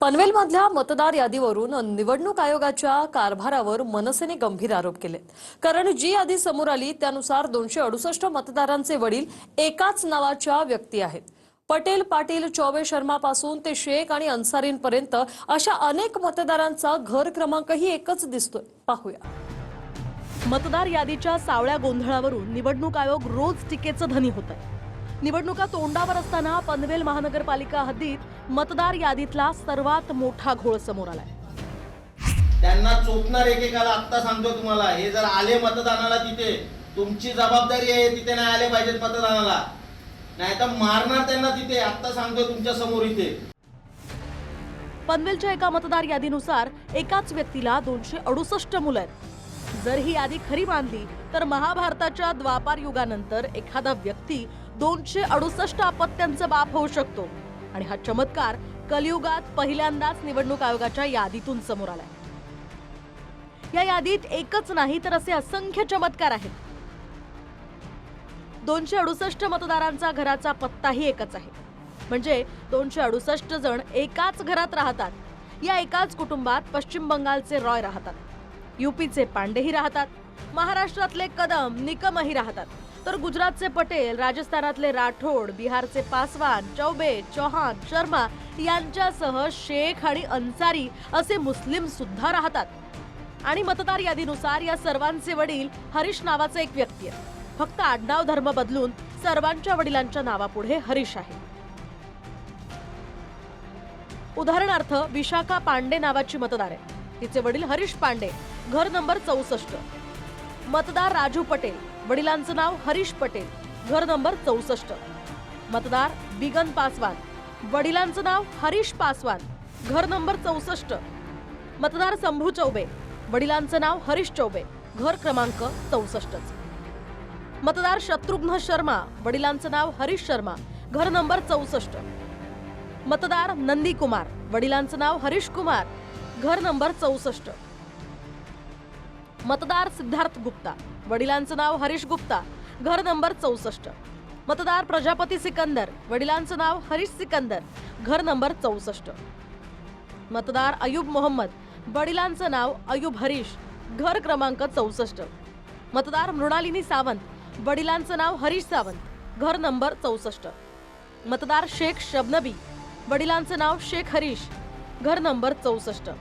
पनवेलमधल्या मतदार यादीवरून निवडणूक आयोगाच्या कारभारावर मनसेने गंभीर आरोप केले। कारण जी यादी समोर आली त्यानुसार 268 मतदारांचे वडील एकाच नावाच्या व्यक्ती आहेत। पटेल, पाटील, चौबे, शर्मा पासून ते शेख आणि अन्सारींपर्यंत अशा अनेक मतदारांचा घर क्रमांकही एकच दिसतोय। पाहूया। मतदार यादीच्या सावळ्या गोंधळावरून निवडणूक आयोग रोज टीकेचं धनी होत आहे। निवडणुका तोंडावर असताना पनवेल महानगरपालिका हद्दीत मतदार यादीतला सर्वात मोठा घोळ समोर आलाय। त्यांना चोपणार एकेकाला आत्ता सांगतो तुम्हाला, हे जर आले मतदानाला तिथे तुमची जबाबदारी आहे, तिथे नाही आले पाहिजेत मतदानाला, नाही तर मारणार त्यांना तिथे, आत्ता सांगतो तुमच्या समोर इथे। पनवेलच्या एका मतदार यादीनुसार एकाच व्यक्तीला 268 मुलं आहेत। जर ही यादी खरी मानली तर महाभारताच्या द्वापार युगानंतर एखादा व्यक्ती 268 अपत्यांचा बाप होऊ शकतो आणि हा चमत्कार कलियुगात पहिल्यांदाच निवडणूक आयोगाच्या यादीतून समोर आलाय। या यादीत एकच नाही तर असे असंख्य चमत्कार आहेत। 268 मतदारांचा घराचा पत्ताही एकच आहे, म्हणजे 268 जण एकाच घरात राहतात। या एकाच कुटुंबात पश्चिम बंगालचे रॉय राहतात, यूपीचे पांडेही राहतात, महाराष्ट्रातले कदम निकमही राहतात, तर गुजरातचे पटेल, राजस्थानातले राठोड, बिहारचे पासवान, चौबे, चौहान, शर्मा यांच्यासह शेख आणि अन्सारी असे मुस्लिम सुद्धा राहतात। आणि मतदार यादीनुसार या सर्वांचे वडील हरीश नावाचे एक व्यक्ती आहे। फक्त आडनाव धर्म बदलून सर्वांच्या वडिलांच्या नावापुढे हरीश आहे। उदाहरणार्थ विशाखा पांडे नावाची मतदार आहे, तिचे वडील हरीश पांडे, घर नंबर 64। मतदार राजू पटेल, वडिलांचं नाव हरीश पटेल, घर नंबर 64। मतदार बिगन पासवान, वडिलांचं नाव हरीश पासवान, घर नंबर 64। मतदार शंभू चौबे, वडिलांचं नाव हरीश चौबे, घर क्रमांक 64। मतदार शत्रुघ्न शर्मा, वडिलांचं नाव हरीश शर्मा, घर नंबर 64। मतदार नंदी कुमार, वडिलांचं नाव हरीश कुमार, घर नंबर 64। मतदार सिद्धार्थ गुप्ता, वडिलांचं नाव हरीश गुप्ता, घर नंबर 64। मतदार प्रजापती सिकंदर, वडिलांचं नाव हरीश सिकंदर, घर नंबर 64। मतदार अयूब मोहम्मद, वडिलांचं नाव अयूब हरीश, घर क्रमांक 64। मतदार मृणालिनी सावंत, वडिलांचं नाव हरीश सावंत, घर नंबर 64। मतदार शेख शबनबी, वडिलांचं नाव शेख हरीश, घर नंबर 64।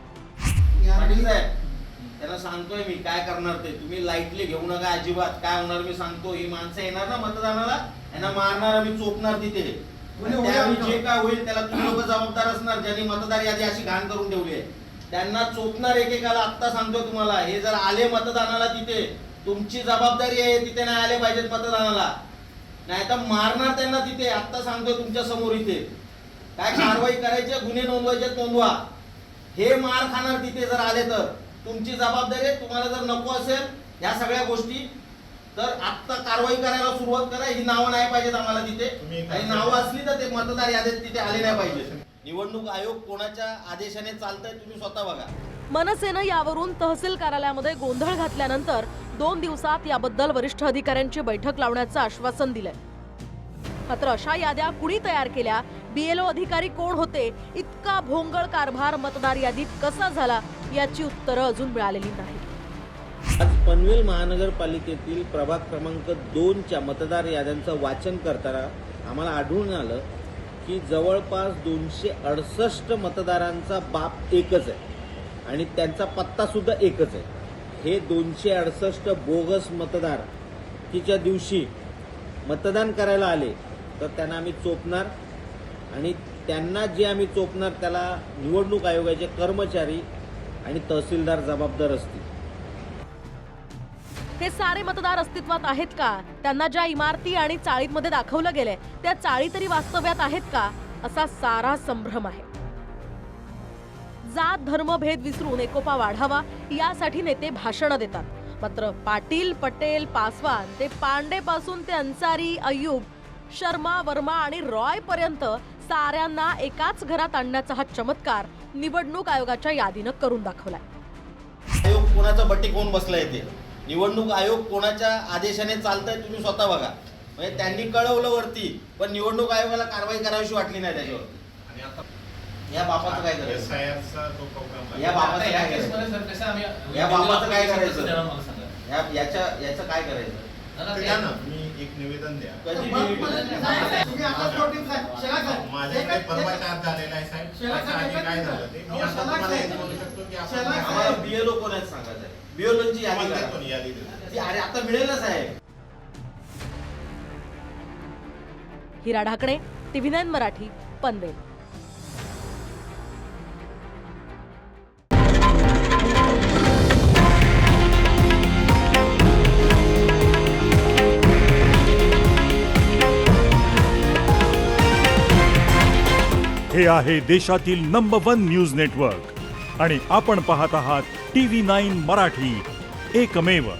पाटील साहेब, त्यांना सांगतोय मी काय करणार ते तुम्ही लाईटली घेऊ नका अजिबात। काय होणार मी सांगतो, ही माणसं येणार ना मतदानाला, यांना मारणार, आम्ही चोपणार तिथे। त्यावेळी जे काय होईल त्याला तुम्ही लोक जबाबदार असणार, ज्यांनी मतदार यादी अशी घाण करून ठेवली आहे। त्यांना चोपणार एकेकाला, आत्ता सांगतो तुम्हाला, हे जर आले मतदानाला तिथे तुमची जबाबदारी आहे, तिथे नाही आले पाहिजेत मतदानाला, नाही तर मारणार त्यांना तिथे, आत्ता सांगतो तुमच्या समोर इथे। काय कारवाई करायची, गुन्हे नोंदवायचे नोंदवा, हे मार खाणार तिथे जर आले तर तुमची जबाबदारी आहे। तुम्हाला जर नको असेल या सगळ्या गोष्टी तर आत्ता कारवाई करायला सुरुवात करा। ही नावं नाही पाहिजेत आम्हाला तिथे, आणि नावं असली तर ते मतदार यादीत तिथे आले नाही पाहिजे। निवडणूक आयोग कोणाच्या आदेशाने चालतंय तुम्ही स्वतः बघा। मनसेनं यावरून तहसील कार्यालयामध्ये गोंधळ घातल्यानंतर 2 दिवसात याबद्दल वरिष्ठ अधिकाऱ्यांची बैठक लावण्याचं आश्वासन दिलंय। मात्र अशा याद्या कुणी तयार केल्या, बीएलओ अधिकारी कोण होते, इतका भोंगळ कारभार मतदार यादीत कसा झाला, याची उत्तरं अजून मिळालेली नाहीत। आज पनवेल महानगरपालिकेतील प्रभाग क्रमांक 2च्या मतदार याद्यांचं वाचन करताना आम्हाला आढळून आलं की जवळपास 268 मतदारांचा बाप एकच आहे आणि त्यांचा पत्ता सुद्धा एकच आहे। हे 268 बोगस मतदार तिच्या दिवशी मतदान करायला आले तर त्यांना आम्ही चोपणार, आणि त्यांना जे आम्ही चोपणार त्याला निवडणूक आयोगाचे कर्मचारी आणि तहसीलदार जबाबदार असतील। हे सारे मतदार अस्तित्वात आहेत का? त्यांना ज्या इमारती आणि चाळीमध्ये दाखवलं गेलंय त्या चाळी तरी वास्तव्यात आहेत का, असा सारा संभ्रम आहे। जात धर्म भेद विसरून एकोपा वाढावा यासाठी नेते भाषण देतात, मात्र पाटील, पटेल, पासवान ते पांडे पासून ते अन्सारी, अयूब, शर्मा, वर्मा आणि रॉय पर्यंत साऱ्यांना एकाच घरात आणण्याचा हा चमत्कार निवडणूक आयोगाच्या यादीनं करून दाखवलाय। आयोग कोणाचा बट्टी कोण बसलाय ते, निवडणूक आयोग कोणाच्या आदेशाने चालतंय तुम्ही स्वतः बघा। म्हणजे त्यांनी कळवलं वरती, पण निवडणूक आयोगाला कारवाई करावीशी वाटली नाही त्याच्यावर। या बापाचं काय करायचं? SIR चा जो प्रोग्राम या बापाचं काय करायचं? सर कसं आम्ही या बापाचं काय करायचं? जरा मला सांगा. याचं काय करायचं? ते द्या ना, तुम्ही एक निवेदन द्या. कधी माझ्याकडे परवाचा आज झालेला आहे साहेब. त्याच्या आधी काय झालं ते मी आता तुम्हाला हेच बोलू शकतो की आपण आम्हाला BLO कोण आहेत सांगायचं आहे. BLOची यादी तुम्हाला करा. देतो ना, यादी देतो. ती अरे आता मिळेलच आहे. हिरा ढाकणे, TV9 मराठी, पनवेल. हे आहे देशातील नंबर 1 न्यूज नेटवर्क आणि आपण पाहत आहात TV9 मराठी, एकमेव.